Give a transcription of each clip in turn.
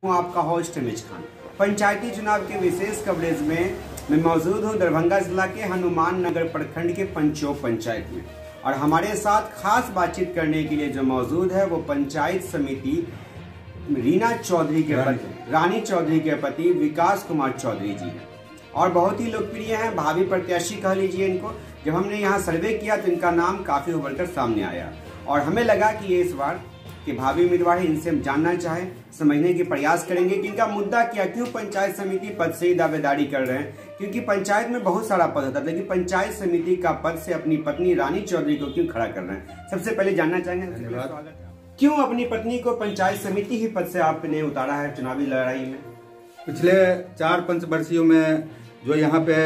हूँ आपका होस्ट अमिज खान। पंचायती चुनाव के विशेष कवरेज में मैं मौजूद हूँ दरभंगा जिला के हनुमान नगर प्रखंड के पंचोप पंचायत में, और हमारे साथ खास बातचीत करने के लिए जो मौजूद है वो पंचायत समिति रानी चौधरी के पति विकास कुमार चौधरी जी हैं, और बहुत ही लोकप्रिय हैं, भावी प्रत्याशी कह लीजिए इनको। जब हमने यहाँ सर्वे किया तो इनका नाम काफी उभर कर सामने आया, और हमें लगा कि ये इस बार कि भावी उम्मीदवार है, इनसे हम जानना चाहें, समझने के प्रयास करेंगे कि इनका मुद्दा क्या, क्यों पंचायत समिति पद से ही दावेदारी कर रहे हैं। क्योंकि पंचायत में बहुत सारा पद होता है, लेकिन पंचायत समिति का पद से अपनी पत्नी रानी चौधरी को क्यों खड़ा कर रहे हैं, सबसे पहले जानना चाहेंगे। क्यों अपनी पत्नी को पंचायत समिति ही पद से आपने उतारा है चुनावी लड़ाई में? पिछले 4 पंचवर्षीयों में जो यहाँ पे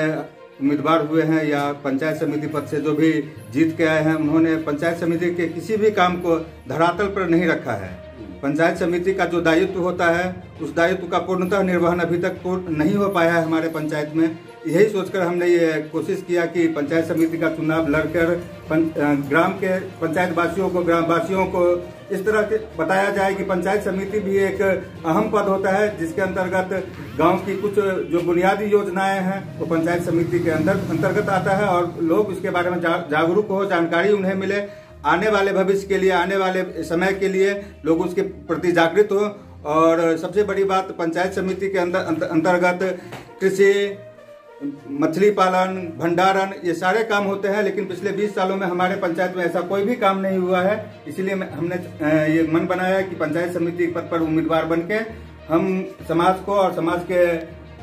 उम्मीदवार हुए हैं या पंचायत समिति पद से जो भी जीत के आए हैं, उन्होंने पंचायत समिति के किसी भी काम को धरातल पर नहीं रखा है। पंचायत समिति का जो दायित्व होता है उस दायित्व का पूर्णतः निर्वहन अभी तक पूर्ण नहीं हो पाया है हमारे पंचायत में। यही सोचकर हमने ये कोशिश किया कि पंचायत समिति का चुनाव लड़कर ग्राम के पंचायत वासियों को, ग्राम वासियों को इस तरह के बताया जाए कि पंचायत समिति भी एक अहम पद होता है, जिसके अंतर्गत गांव की कुछ जो बुनियादी योजनाएं हैं वो पंचायत समिति के अंतर्गत आता है, और लोग इसके बारे में जागरूक हो, जानकारी उन्हें मिले, आने वाले भविष्य के लिए, आने वाले समय के लिए लोग उसके प्रति जागृत हो। और सबसे बड़ी बात, पंचायत समिति के अंतर्गत कृषि, मछली पालन, भंडारण, ये सारे काम होते हैं, लेकिन पिछले 20 सालों में हमारे पंचायत में ऐसा कोई भी काम नहीं हुआ है। इसलिए हमने ये मन बनाया कि पंचायत समिति पद पर उम्मीदवार बनके हम समाज को और समाज के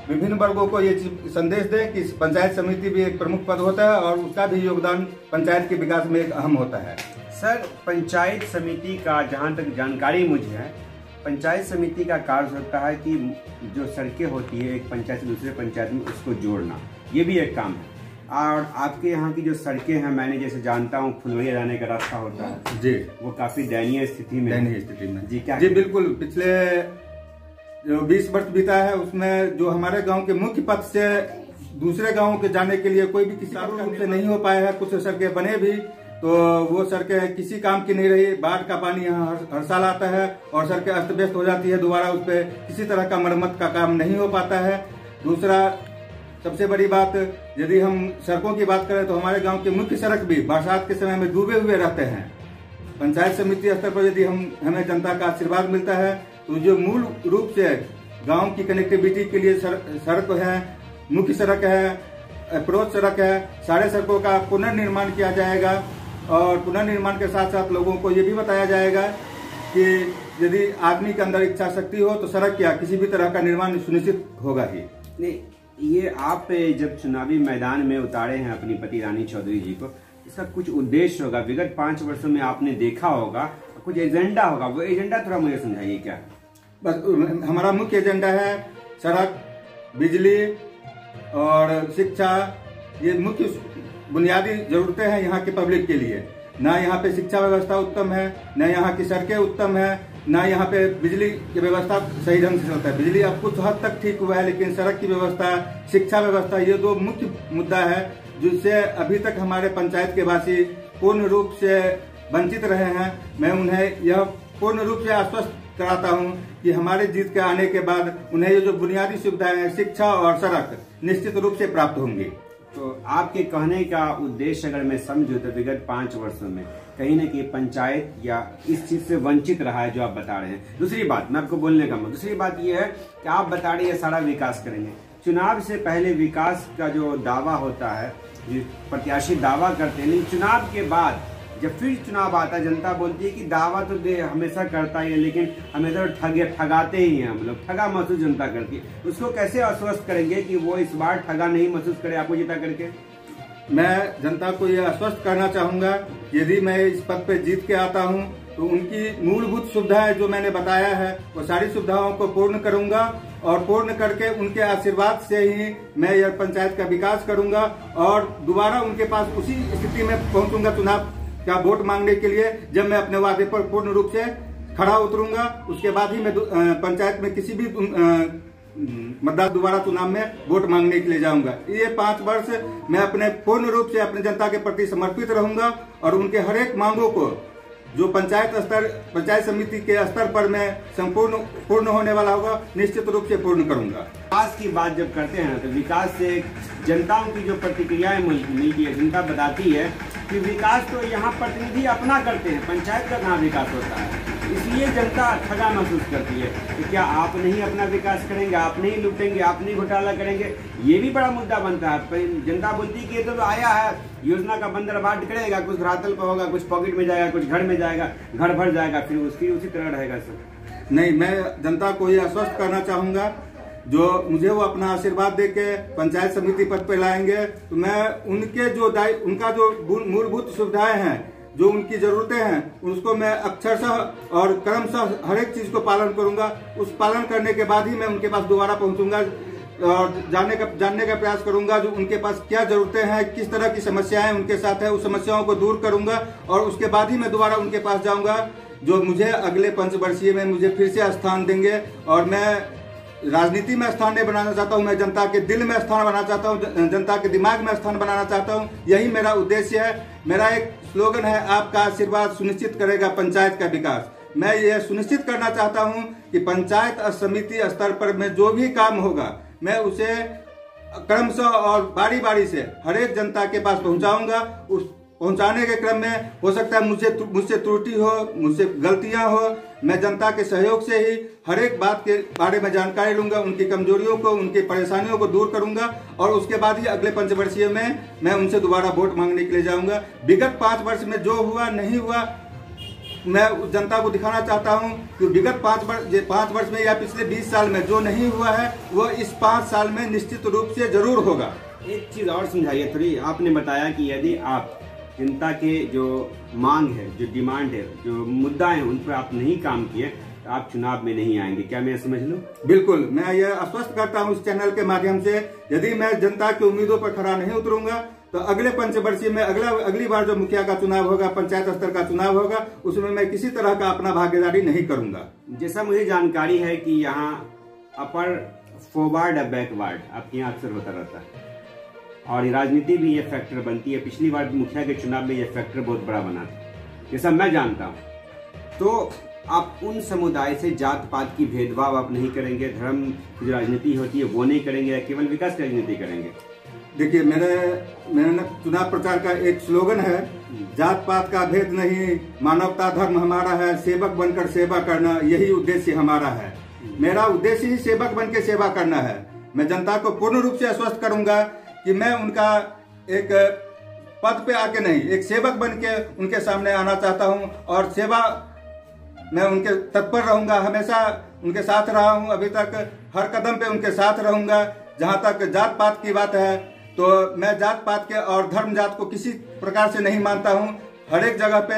विभिन्न वर्गों को ये संदेश दें कि पंचायत समिति भी एक प्रमुख पद होता है और उसका भी योगदान पंचायत के विकास में एक अहम होता है। सर, पंचायत समिति का जहाँ तक जानकारी मुझे है, पंचायत समिति का कार्य होता है कि जो सड़कें होती है एक पंचायत से दूसरे पंचायत में उसको जोड़ना, ये भी एक काम है। और आपके यहाँ की जो सड़कें हैं, मैंने जैसे जानता हूँ फुलवरिया जाने का रास्ता होता है जी, वो काफी दयनीय स्थिति में जी। क्या जी, बिल्कुल। पिछले जो 20 वर्ष बीता है उसमें जो हमारे गाँव के मुख्य पथ से दूसरे गाँव के जाने के लिए कोई भी किसी रूप से नहीं हो पाया है। कुछ सड़कें बने भी तो वो सड़कें किसी काम की नहीं रही। बाढ़ का पानी यहाँ हर साल आता है और सड़कें अस्त व्यस्त हो जाती है, दोबारा उस पर किसी तरह का मरम्मत का काम नहीं हो पाता है। दूसरा, सबसे बड़ी बात, यदि हम सड़कों की बात करें तो हमारे गांव के मुख्य सड़क भी बरसात के समय में डूबे हुए रहते हैं। पंचायत समिति स्तर पर यदि हमें जनता का आशीर्वाद मिलता है तो जो मूल रूप से गाँव की कनेक्टिविटी के लिए सड़क है, मुख्य सड़क है, अप्रोच सड़क है, सारे सड़कों का पुनर्निर्माण किया जाएगा। और पुनर्निर्माण के साथ साथ लोगों को ये भी बताया जाएगा कि यदि आदमी के अंदर इच्छा शक्ति हो तो सड़क क्या किसी भी तरह का निर्माण सुनिश्चित होगा ही। नहीं, ये आप जब चुनावी मैदान में उतारे हैं अपनी पति रानी चौधरी जी को, इसका कुछ उद्देश्य होगा, विगत 5 वर्षों में आपने देखा होगा, कुछ एजेंडा होगा, वो एजेंडा थोड़ा मुझे समझाइए। क्या? बस हमारा मुख्य एजेंडा है सड़क, बिजली और शिक्षा। ये मुख्य बुनियादी जरूरतें हैं यहाँ के पब्लिक के लिए। ना यहाँ पे शिक्षा व्यवस्था उत्तम है, न यहाँ की सड़कें उत्तम है, ना यहाँ पे बिजली की व्यवस्था सही ढंग से चलता है। बिजली अब कुछ हद तक ठीक हुआ है, लेकिन सड़क की व्यवस्था, शिक्षा व्यवस्था, ये 2 मुख्य मुद्दा है जिससे अभी तक हमारे पंचायत के वासी पूर्ण रूप से वंचित रहे हैं। मैं उन्हें यह पूर्ण रूप से आश्वस्त कराता हूँ कि हमारे जीत के आने के बाद उन्हें ये जो बुनियादी सुविधाएं हैं, शिक्षा और सड़क, निश्चित रूप से प्राप्त होंगी। तो आपके कहने का उद्देश्य अगर मैं समझूं तो विगत 5 वर्षों में कहीं न कहीं पंचायत या इस चीज से वंचित रहा है जो आप बता रहे हैं। दूसरी बात, मैं आपको बोलने का दूसरी बात यह है कि आप बता रहे हैं सारा विकास करेंगे। चुनाव से पहले विकास का जो दावा होता है, जो प्रत्याशी दावा करते हैं, लेकिन चुनाव के बाद जब फिर चुनाव आता है, जनता बोलती है कि दावा तो हमेशा करता ही है, लेकिन हमेशा ठगाते ही हैं हम लोग, ठगा महसूस जनता करती है। उसको कैसे आश्वस्त करेंगे कि वो इस बार ठगा नहीं महसूस करे आपको जिता करके? मैं जनता को यह आश्वस्त करना चाहूंगा, यदि मैं इस पद पे जीत के आता हूं तो उनकी मूलभूत सुविधाएं जो मैंने बताया है वो सारी सुविधाओं को पूर्ण करूंगा, और पूर्ण करके उनके आशीर्वाद से ही मैं यह पंचायत का विकास करूंगा, और दोबारा उनके पास उसी स्थिति में पहुंचूंगा चुनाव का वोट मांगने के लिए, जब मैं अपने वादे पर पूर्ण रूप से खड़ा उतरूंगा। उसके बाद ही मैं पंचायत में किसी भी मतदान दोबारा चुनाव में वोट मांगने के लिए जाऊंगा। ये 5 वर्ष मैं अपने पूर्ण रूप से अपने जनता के प्रति समर्पित रहूंगा और उनके हर एक मांगों को जो पंचायत समिति के स्तर पर मैं पूर्ण होने वाला होगा, निश्चित रूप से पूर्ण करूंगा। विकास की बात जब करते हैं तो विकास से जनताओं की जो प्रतिक्रियाएं मिलती है, जनता बताती है कि विकास तो यहाँ प्रतिनिधि अपना करते हैं, पंचायत का कहाँ विकास होता है, इसलिए जनता ठगा महसूस करती है। तो क्या आप नहीं अपना विकास करेंगे, आप नहीं लूटेंगे, आप नहीं घोटाला करेंगे, ये भी बड़ा मुद्दा बनता है। जनता बोलती है कि ये तो आया है, योजना का बंदरबाट करेगा, कुछ धरातल पर होगा, कुछ पॉकेट में जाएगा, कुछ घर में जाएगा, घर भर जाएगा, फिर उसकी उसी तरह रहेगा सब। नहीं, मैं जनता को ये आश्वस्त करना चाहूंगा, जो मुझे वो अपना आशीर्वाद देके पंचायत समिति पद पे लाएंगे तो मैं उनका जो मूलभूत सुविधाएं हैं, जो उनकी जरूरतें हैं, उसको मैं अक्षरशः और क्रमशः हर एक चीज को पालन करूंगा। उस पालन करने के बाद ही मैं उनके पास दोबारा पहुंचूंगा और जानने का प्रयास करूंगा जो उनके पास क्या जरूरतें हैं, किस तरह की समस्याएं उनके साथ है, उस समस्याओं को दूर करूंगा और उसके बाद ही मैं दोबारा उनके पास जाऊंगा, जो मुझे अगले पंचवर्षीय में मुझे फिर से स्थान देंगे। और मैं राजनीति में स्थान नहीं बनाना चाहता हूं, मैं जनता के दिल में स्थान बनाना चाहता हूं, जनता के दिमाग में स्थान बनाना चाहता हूं। यही मेरा उद्देश्य है। मेरा एक स्लोगन है, आपका आशीर्वाद सुनिश्चित करेगा पंचायत का विकास। मैं ये सुनिश्चित करना चाहता हूं कि पंचायत समिति स्तर पर में जो भी काम होगा मैं उसे क्रमशः और बारी बारी से हर एक जनता के पास पहुंचाऊंगा। उस पहुंचाने के क्रम में हो सकता है मुझसे त्रुटि हो, मुझसे गलतियां हो, मैं जनता के सहयोग से ही हर एक बात के बारे में जानकारी लूंगा, उनकी कमजोरियों को, उनकी परेशानियों को दूर करूंगा और उसके बाद ही अगले पंचवर्षीय में मैं उनसे दोबारा वोट मांगने के लिए जाऊंगा। विगत 5 वर्ष में जो हुआ नहीं हुआ, मैं जनता को दिखाना चाहता हूं कि विगत 5 वर्ष में या पिछले 20 साल में जो नहीं हुआ है वो इस 5 साल में निश्चित रूप से जरूर होगा। एक चीज और समझाइए थोड़ी। आपने बताया कि यदि आप जनता के जो मांग है, जो डिमांड है, जो मुद्दा है, उन पर आप नहीं काम किए तो आप चुनाव में नहीं आएंगे, क्या मैं समझ लूं? बिल्कुल, मैं ये आश्वस्त करता हूं इस चैनल के माध्यम से, यदि मैं जनता की उम्मीदों पर खरा नहीं उतरूंगा तो अगले पंचवर्षीय में अगली बार जो मुखिया का चुनाव होगा, पंचायत स्तर का चुनाव होगा, उसमें मैं किसी तरह का अपना भागीदारी नहीं करूंगा। जैसा मुझे जानकारी है कि यहाँ अपर फॉरवर्ड या बैकवर्ड आपके यहाँ अक्सर होता रहता है और राजनीति भी ये फैक्टर बनती है। पिछली बार मुखिया के चुनाव में ये फैक्टर बहुत बड़ा बना था, जैसा मैं जानता हूँ। तो आप उन समुदाय से जात पात की भेदभाव आप नहीं करेंगे, धर्म की जो राजनीति होती है वो नहीं करेंगे, केवल विकास की राजनीति करेंगे? देखिए, मेरे चुनाव प्रचार का एक स्लोगन है, जात पात का भेद नहीं, मानवता धर्म हमारा है, सेवक बनकर सेवा करना, यही उद्देश्य हमारा है। मेरा उद्देश्य ही सेवक बन के सेवा करना है। मैं जनता को पूर्ण रूप से आश्वस्त करूंगा कि मैं उनका एक पद पे आके नहीं, एक सेवक बन के उनके सामने आना चाहता हूं और सेवा मैं उनके तत्पर रहूंगा, हमेशा उनके साथ रहा हूं अभी तक, हर कदम पे उनके साथ रहूंगा। जहां तक जात पात की बात है तो मैं जात पात के और धर्म जात को किसी प्रकार से नहीं मानता हूं। हर एक जगह पे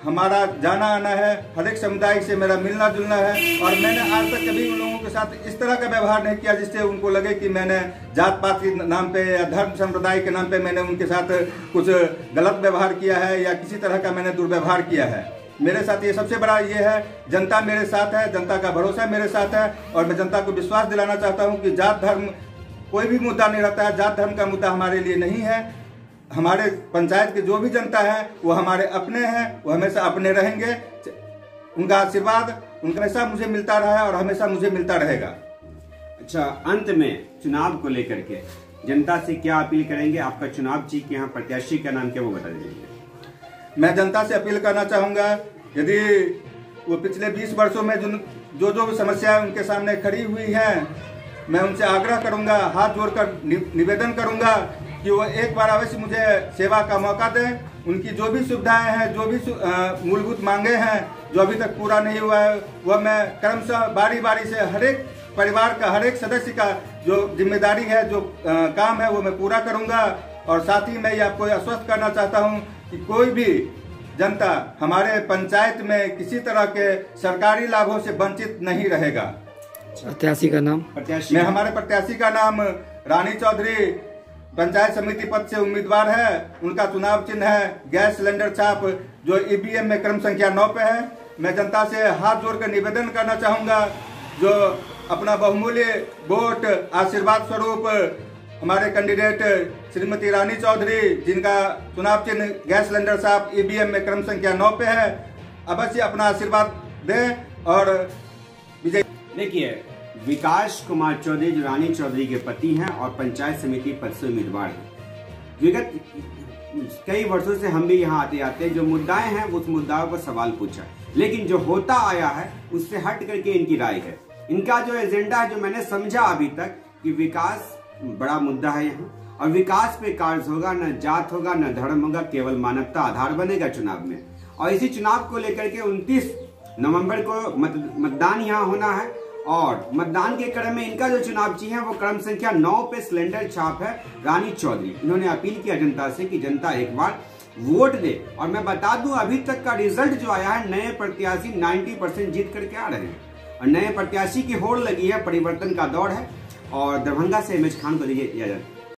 हमारा जाना आना है, हर एक समुदाय से मेरा मिलना जुलना है और मैंने आज तक कभी उन लोगों के साथ इस तरह का व्यवहार नहीं किया जिससे उनको लगे कि मैंने जात पात के नाम पे या धर्म संप्रदाय के नाम पे मैंने उनके साथ कुछ गलत व्यवहार किया है या किसी तरह का मैंने दुर्व्यवहार किया है। मेरे साथ ये सबसे बड़ा ये है, जनता मेरे साथ है, जनता का भरोसा मेरे साथ है और मैं जनता को विश्वास दिलाना चाहता हूँ कि जात धर्म कोई भी मुद्दा नहीं रहता है, जात धर्म का मुद्दा हमारे लिए नहीं है। हमारे पंचायत की जो भी जनता है वो हमारे अपने हैं, वो हमेशा अपने रहेंगे। उनका आशीर्वाद उनका हमेशा मुझे मिलता रहा है और हमेशा मुझे मिलता रहेगा। अच्छा, अंत में चुनाव को लेकर के जनता से क्या अपील करेंगे? आपका चुनाव जी के यहाँ प्रत्याशी का नाम क्या, वो बता दीजिए। मैं जनता से अपील करना चाहूंगा, यदि वो पिछले 20 वर्षों में जो समस्याएं उनके सामने खड़ी हुई हैं, मैं उनसे आग्रह करूंगा, हाथ जोड़कर निवेदन करूंगा कि वो एक बार अवश्य मुझे सेवा का मौका दें। उनकी जो भी सुविधाएं हैं, जो भी मूलभूत मांगे हैं जो अभी तक पूरा नहीं हुआ है, वह मैं क्रमशः बारी बारी से हर एक परिवार का, हर एक सदस्य का जो जिम्मेदारी है, जो काम है, वो मैं पूरा करूंगा। और साथ ही मैं ये आपको आश्वस्त करना चाहता हूं कि कोई भी जनता हमारे पंचायत में किसी तरह के सरकारी लाभों से वंचित नहीं रहेगा। प्रत्याशी का नाम? हमारे प्रत्याशी का नाम रानी चौधरी पंचायत समिति पद से उम्मीदवार है। उनका चुनाव चिन्ह है गैस सिलेंडर छाप, जो ईवीएम में क्रम संख्या 9 पे है। मैं जनता से हाथ जोड़कर निवेदन करना चाहूंगा, जो अपना बहुमूल्य वोट आशीर्वाद स्वरूप हमारे कैंडिडेट श्रीमती रानी चौधरी, जिनका चुनाव चिन्ह गैस सिलेंडर छाप ईवीएम में क्रम संख्या 9 पे है, अवश्य अपना आशीर्वाद दें और विजय। देखिए, विकास कुमार चौधरी जो रानी चौधरी के पति हैं और पंचायत समिति पद से उम्मीदवार हैं। विगत कई वर्षों से हम भी यहाँ आते आते जो मुद्दाएं हैं उस मुद्दाओं पर सवाल पूछा, लेकिन जो होता आया है उससे हट करके इनकी राय है। इनका जो एजेंडा है, जो मैंने समझा अभी तक, कि विकास बड़ा मुद्दा है यहाँ और विकास पे कार्य होगा, न जात होगा न धर्म होगा, केवल मानवता आधार बनेगा चुनाव में। और इसी चुनाव को लेकर के 29 नवंबर को मतदान यहाँ होना है और मतदान के क्रम में इनका जो चुनाव चिन्ह है वो क्रम संख्या 9 पे सिलेंडर छाप है रानी चौधरी। इन्होंने अपील किया जनता से कि जनता एक बार वोट दे। और मैं बता दूं, अभी तक का रिजल्ट जो आया है, नए प्रत्याशी 90% जीत करके आ रहे हैं और नए प्रत्याशी की होड़ लगी है। परिवर्तन का दौर है। और दरभंगा से एम एच खान को दीजिए इजाजत।